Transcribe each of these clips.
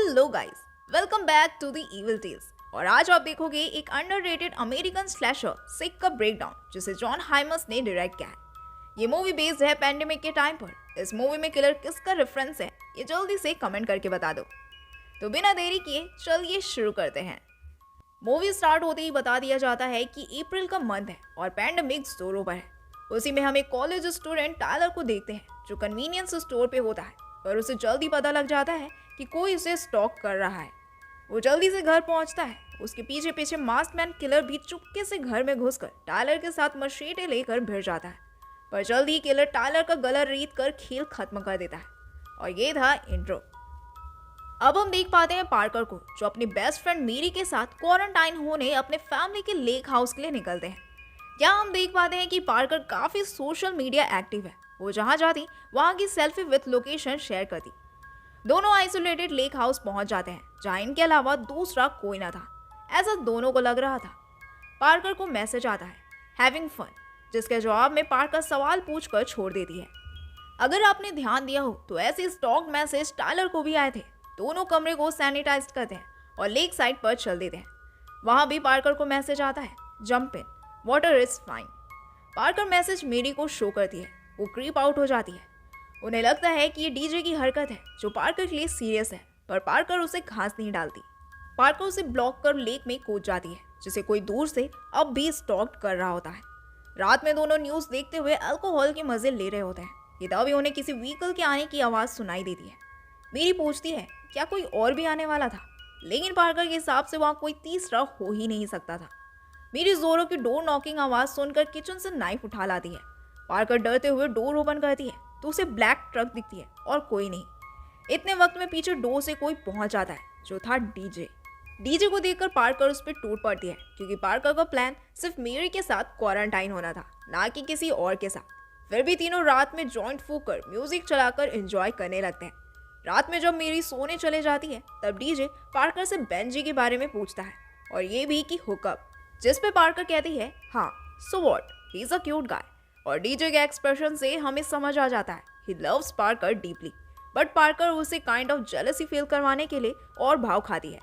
Hello guys, welcome back to the evil tales. और आज आप देखोगे एक अंडररेटेड अमेरिकन स्लैशर सिक का ब्रेकडाउन जिसे जॉन हाइमस ने डायरेक्ट किया है। ये मूवी बेस्ड है पैंडेमिक के टाइम पर। इस मूवी में किलर किसका रेफरेंस है ये जल्दी से कमेंट करके बता दो। तो बिना देरी किए चलिए शुरू करते हैं। मूवी स्टार्ट होते ही बता दिया जाता है कि अप्रैल का मंथ है और पैंडेमिक जोरों पर है। उसी में हम एक कॉलेज स्टूडेंट टायलर को देखते हैं जो कन्वीनियंस स्टोर पे होता है, पर उसे जल्दी पता लग जाता है कि कोई उसे स्टॉक कर रहा है। वो जल्दी से घर पहुंचता है। उसके पीछे पीछे मास्क मैन किलर भी चुपके से घर में घुसकर टायलर के साथ मशीटे लेकर भिड़ जाता है, पर जल्दी ही किलर टायलर का गला रीत कर खेल खत्म कर देता है। और ये था इंट्रो। अब हम देख पाते हैं पार्कर को जो अपनी बेस्ट फ्रेंड मेरी के साथ क्वारंटाइन होने अपने फैमिली के लेक हाउस के लिए निकलते हैं। यहाँ हम देख पाते हैं कि पार्कर काफी सोशल मीडिया एक्टिव है। वो जहाँ जाती वहाँ की सेल्फी विथ लोकेशन शेयर करती। दोनों आइसोलेटेड लेक हाउस पहुंच जाते हैं जहाँ इनके अलावा दूसरा कोई ना था, ऐसा दोनों को लग रहा था। पार्कर को मैसेज आता है हैविंग फन, जिसके जवाब में पार्कर सवाल पूछकर छोड़ देती है। अगर आपने ध्यान दिया हो तो ऐसे स्टॉक मैसेज टायलर को भी आए थे। दोनों कमरे को सैनिटाइज करते हैं और लेक साइड पर चल देते हैं। वहां भी पार्कर को मैसेज आता है jump in, water is fine. Parker message मेरी को शो करती है। वो क्रीप आउट हो जाती है। उन्हें लगता है कि ये डीजे की हरकत है जो पार्कर के लिए सीरियस है, पर पार्कर उसे घास नहीं डालती। पार्कर उसे ब्लॉक कर लेक में कूद जाती है जिसे कोई दूर से अब भी स्टॉक कर रहा होता है। रात में दोनों न्यूज देखते हुए अल्कोहल के मजे ले रहे होते हैं। ये तभी उन्हें किसी व्हीकल के आने की आवाज सुनाई देती है। मेरी पूछती है क्या कोई और भी आने वाला था, लेकिन पार्कर के हिसाब से वहां कोई तीसरा हो ही नहीं सकता था। मेरी जोरों की डोर नॉकिंग आवाज सुनकर किचन से नाइफ उठा लाती है। पार्कर डरते हुए डोर ओपन करती है तो उसे ब्लैक ट्रक दिखती है और कोई नहीं। इतने वक्त में पीछे डोर से कोई पहुंच जाता है जो था डीजे। डीजे को देखकर पार्कर उस पर टूट पड़ती है क्योंकि पार्कर का प्लान सिर्फ मेरी के साथ क्वारंटाइन होना था, ना कि किसी और के साथ। फिर भी तीनों रात में जॉइंट फूक कर म्यूजिक चलाकर एंजॉय करने लगते हैं। रात में जब मेरी सोने चले जाती है तब डीजे पार्कर से बेंजी के बारे में पूछता है और ये भी कि हुकअप, जिस पे पार्कर कहती है हाँ so what, he is a cute guy. और डीजे के एक्सप्रेशन से हमें समझ आ जाता है he loves Parker deeply, but Parker उसे काइंड ऑफ जेलसी फील करवाने के लिए और भाव खाती है।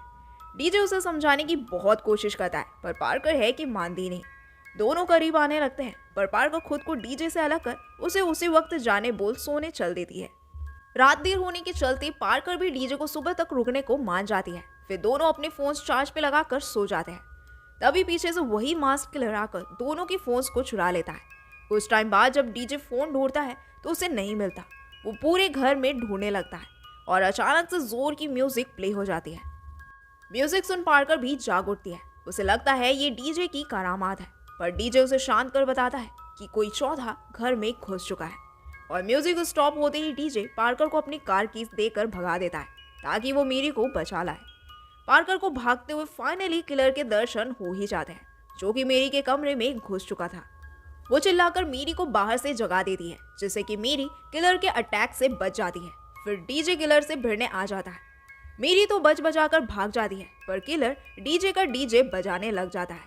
डीजे उसे समझाने की बहुत कोशिश करता है पर पार्कर है कि मानती नहीं। दोनों करीब आने लगते हैं पर पार्कर खुद को डीजे से अलग कर उसे उसी वक्त जाने बोल सोने चल देती है। रात देर होने के चलते पार्कर भी डीजे को सुबह तक रुकने को मान जाती है। फिर दोनों अपने फोन चार्ज पे लगाकर सो जाते हैं। तभी पीछे से वही मास्क किलर आकर दोनों के फोन्स को चुरा लेता है। कुछ टाइम बाद जब डीजे फोन ढूंढता है तो उसे नहीं मिलता। वो पूरे घर में ढूंढने लगता है और अचानक से जोर की म्यूजिक प्ले हो जाती है। म्यूजिक सुन पार्कर भी जाग उठती है। उसे लगता है ये डीजे की करामात है, पर डीजे उसे शांत कर बताता है कि कोई चौथा घर में घुस चुका है। और म्यूजिक स्टॉप होते ही डीजे पार्कर को अपनी कार कीज देकर भगा देता है ताकि वो मेरी को बचा लाए। पार्कर को भागते हुए फाइनली किलर के दर्शन हो ही जाते हैं जो कि मेरी के कमरे में घुस चुका था। वो चिल्लाकर मेरी को बाहर से जगा देती है जिससे कि मेरी किलर के अटैक से बच जाती है। फिर डीजे किलर से भिड़ने आ जाता है। मेरी तो बचाकर भाग जाती है पर किलर डीजे का डीजे बजाने लग जाता है।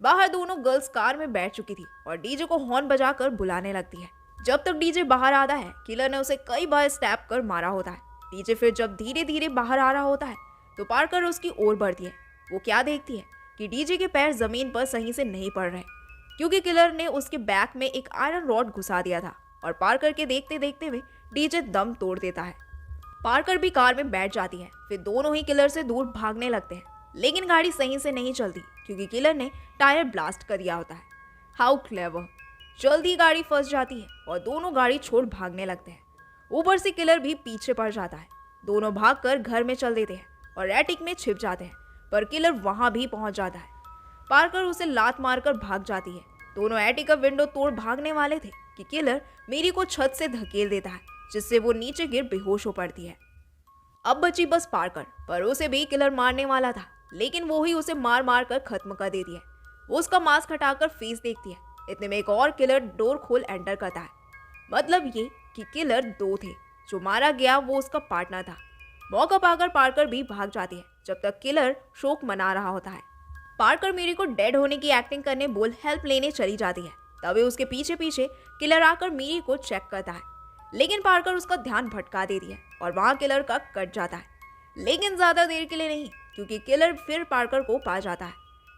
बाहर दोनों गर्ल्स कार में बैठ चुकी थी और डीजे को हॉर्न बजाकर बुलाने लगती है। जब तक डीजे बाहर आता है किलर ने उसे कई बार स्टैप कर मारा होता है। डीजे फिर जब धीरे धीरे बाहर आ रहा होता है तो पार्कर उसकी ओर बढ़ती है। वो क्या देखती है कि डीजे के पैर जमीन पर सही से नहीं पड़ रहे क्योंकि किलर ने उसके बैक में एक आयरन रॉड घुसा दिया था। और पार्कर के देखते देखते हुए डीजे दम तोड़ देता है। पार्कर भी कार में बैठ जाती है। फिर दोनों ही किलर से दूर भागने लगते हैं, लेकिन गाड़ी सही से नहीं चलती क्योंकि किलर ने टायर ब्लास्ट कर दिया होता है। How clever. जल्दी गाड़ी फंस जाती है और दोनों गाड़ी छोड़ भागने लगते हैं। ऊपर से किलर भी पीछे पड़ जाता है। दोनों भागकर घर में चल देते हैं और एटिक में छिप जाते हैं, पर किलर वहां भी पहुंच जाता है। पार्कर उसे लात मारकर भाग जाती है। दोनों एटिक का विंडो तोड़ भागने वाले थे कि किलर मेरी को छत से धकेल देता है जिससे वो नीचे गिर बेहोश हो पड़ती है। अब बची बस पार्कर, पर उसे भी किलर मारने वाला था, लेकिन वो ही उसे मार मार कर खत्म कर देती है। वो उसका मास्क हटाकर फेस देखती है। इतने में एक और किलर डोर खोल एंटर करता है। मतलब ये कि किलर दो थे, जो मारा गया वो उसका पार्टनर था। मौका पाकर पार्कर भी भाग जाती है जब तक किलर शोक मना रहा होता है। पार्कर मेरी को डेड होने की एक्टिंग करने बोल हेल्प लेने चली जाती है। तभी उसके पीछे पीछे किलर आकर मेरी को चेक करता है, लेकिन पार्कर उसका ध्यान भटका देती है और वहां किलर का कट जाता है। लेकिन ज्यादा देर के लिए नहीं, क्योंकि किलर फिर पार्कर को पा जाता है।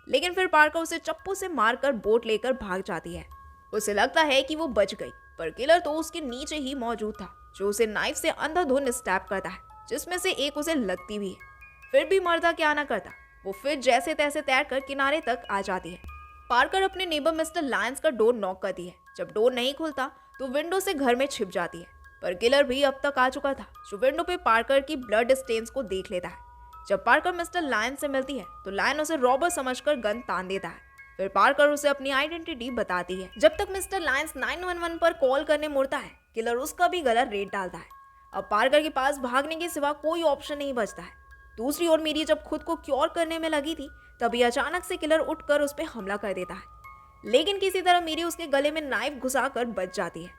लेकिन फिर पार्कर उसे चप्पू से मारकर बोट लेकर भाग जाती है। उसे लगता है कि वो बच गई, पर किलर तो उसके नीचे ही मौजूद था, जो उसे नाइफ से अंधाधुंध स्टैब करता है, जिसमें से एक उसे लगती भी है। फिर भी मरदा क्या ना करता, वो फिर जैसे तैसे तैरकर किनारे तक आ जाती है। पार्कर अपने नेबर मिस्टर लायंस का डोर नॉक करती है। जब डोर नहीं खुलता तो विंडो से घर में छिप जाती है, पर किलर भी अब तक आ चुका था, जो विंडो पे पार्कर की ब्लड स्टेन्स को देख लेता है। जब पार्कर मिस्टर लायन से मिलती है तो लायन उसे रॉबर समझकर गन तान देता है। फिर पार्कर उसे अपनी आइडेंटिटी बताती है। जब तक मिस्टर लायंस 911 पर कॉल करने मुड़ता है, किलर उसका भी गला रेत डालता है। अब पार्कर के पास भागने के सिवा कोई ऑप्शन नहीं बचता है। दूसरी ओर मीरी जब खुद को क्योर करने में लगी थी, तभी अचानक से किलर उठकर उस पर हमला कर देता है। लेकिन किसी तरह मीरी उसके गले में नाइफ घुसाकर बच जाती है।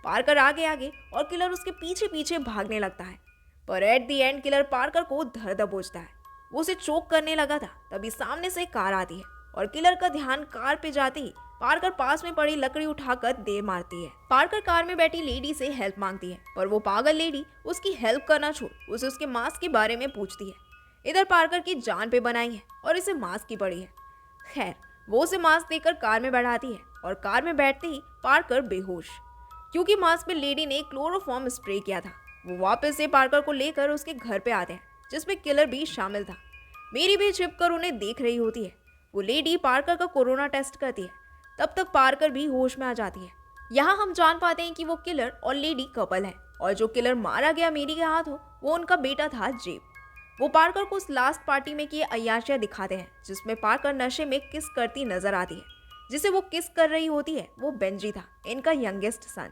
पार्कर आगे आगे और किलर उसके पीछे पीछे भागने लगता है, पर at the end killer Parker को धर दबोचता है। वो उसे चोक करने लगा था, तभी सामने से कार आती है और किलर का ध्यान कार पे जाते ही पार्कर पास में पड़ी लकड़ी उठाकर दे मारती है। पार्कर कार में बैठी लेडी से हेल्प मांगती है, पर वो पागल लेडी उसकी हेल्प करना छोड़ उसे उसके मास्क के बारे में पूछती है। इधर पार्कर की जान पे बनाई है और इसे मास्क की पड़ी है। खैर, वो उसे मास्क देकर कार में बैठाती है और कार में बैठते ही पार्कर बेहोश, क्योंकि मास्क पे लेडी ने क्लोरोफॉर्म स्प्रे किया था। वो वापस से पार्कर को लेकर उसके घर पे आते हैं, जिसमें किलर भी शामिल था। मेरी भी छिपकर उन्हें देख रही होती है। वो लेडी पार्कर का कोरोना टेस्ट करती है। तब तक पार्कर भी होश में आ जाती है। यहाँ हम जान पाते हैं कि वो किलर और लेडी कपल है, और जो किलर मारा गया मेरी के हाथों वो उनका बेटा था जेब। वो पार्कर को उस लास्ट पार्टी में किए अय्याशियां दिखाते हैं, जिसमें पार्कर नशे में किस करती नजर आती है। जिसे वो किस कर रही होती है वो बेंजी था, इनका यंगेस्ट सन।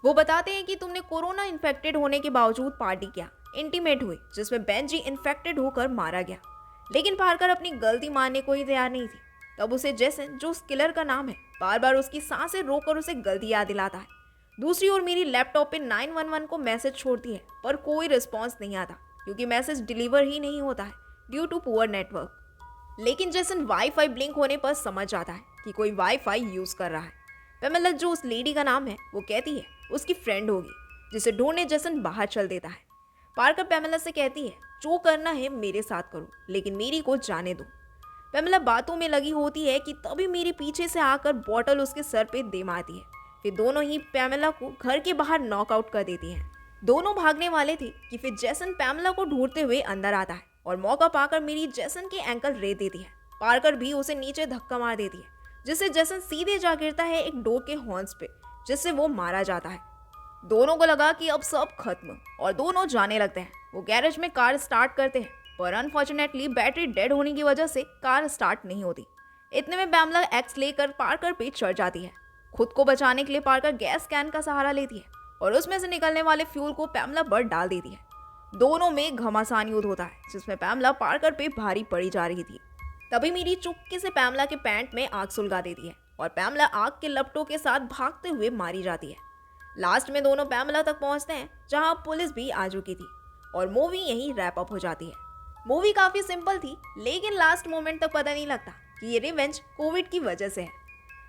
वो बताते हैं कि तुमने कोरोना इन्फेक्टेड होने के बावजूद पार्टी किया, इंटीमेट हुई, जिसमें बेंजी इन्फेक्टेड होकर मारा गया। लेकिन पार्कर अपनी गलती मानने को ही तैयार नहीं थी। तब उसे जेसन, जो उस किलर का नाम है, बार बार उसकी सांसें रोककर उसे गलती याद दिलाता है। दूसरी ओर मेरी लैपटॉप पे 911 को मैसेज छोड़ती है, पर कोई रिस्पॉन्स नहीं आता, क्योंकि मैसेज डिलीवर ही नहीं होता है ड्यू टू पुअर नेटवर्क। लेकिन जेसन वाईफाई ब्लिंक होने पर समझ जाता है कि कोई वाईफाई यूज कर रहा है। पेमेला, जो उस लेडी का नाम है, वो कहती है उसकी फ्रेंड होगी, जिसे ढूंढने जेसन बाहर चल देता है। पार्कर पेमेला से कहती है जो करना है मेरे साथ करो, लेकिन मेरी को जाने दो। पेमेला बातों में लगी होती है कि तभी मेरी पीछे से आकर बॉटल उसके सर पे दे मारती है। फिर दोनों ही पेमेला को घर के बाहर नॉकआउट कर देती हैं। दोनों भागने वाले थे कि फिर जेसन पेमेला को ढूंढते हुए अंदर आता है और मौका पाकर मेरी जेसन के एंकल रेत देती है। पार्कर भी उसे नीचे धक्का मार देती है, जिससे जेसन सीधे जा गिरता है एक डोर के हॉर्न्स पे, जिससे वो मारा जाता है। दोनों को लगा कि अब सब खत्म और दोनों जाने लगते हैं। वो गैरेज में कार स्टार्ट करते हैं, पर अनफॉर्चुनेटली बैटरी डेड होने की वजह से कार स्टार्ट नहीं होती। इतने में पैमेला एक्स लेकर पार्कर पे चढ़ जाती है। खुद को बचाने के लिए पार्कर गैस कैन का सहारा लेती है और उसमें से निकलने वाले फ्यूल को पैमेला पर डाल देती है। दोनों में घमासान युद्ध होता है, जिसमें पैमेला पार्कर पे भारी पड़ी जा रही थी। तभी मेरी चुपके से पैमेला के पैंट में आग सुलगा देती है और पैमेला आग के लपटों के साथ भागते हुए मारी जाती है। लास्ट में दोनों पैमेला तक पहुंचते हैं, जहां पुलिस भी आ चुकी थी, और मूवी यहीं रैप अप हो जाती है। मूवी काफी सिंपल थी, लेकिन लास्ट मोमेंट तक पता नहीं लगता कि ये रिवेंज कोविड की वजह से है।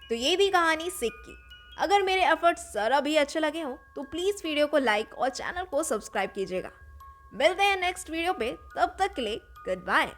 तो ये थी कहानी सिक की। अगर मेरे एफर्ट्स जरा भी अच्छे लगे हो तो प्लीज वीडियो को लाइक और चैनल को सब्सक्राइब कीजिएगा। मिलते हैं नेक्स्ट वीडियो पे, तब तक के लिए गुड बाय।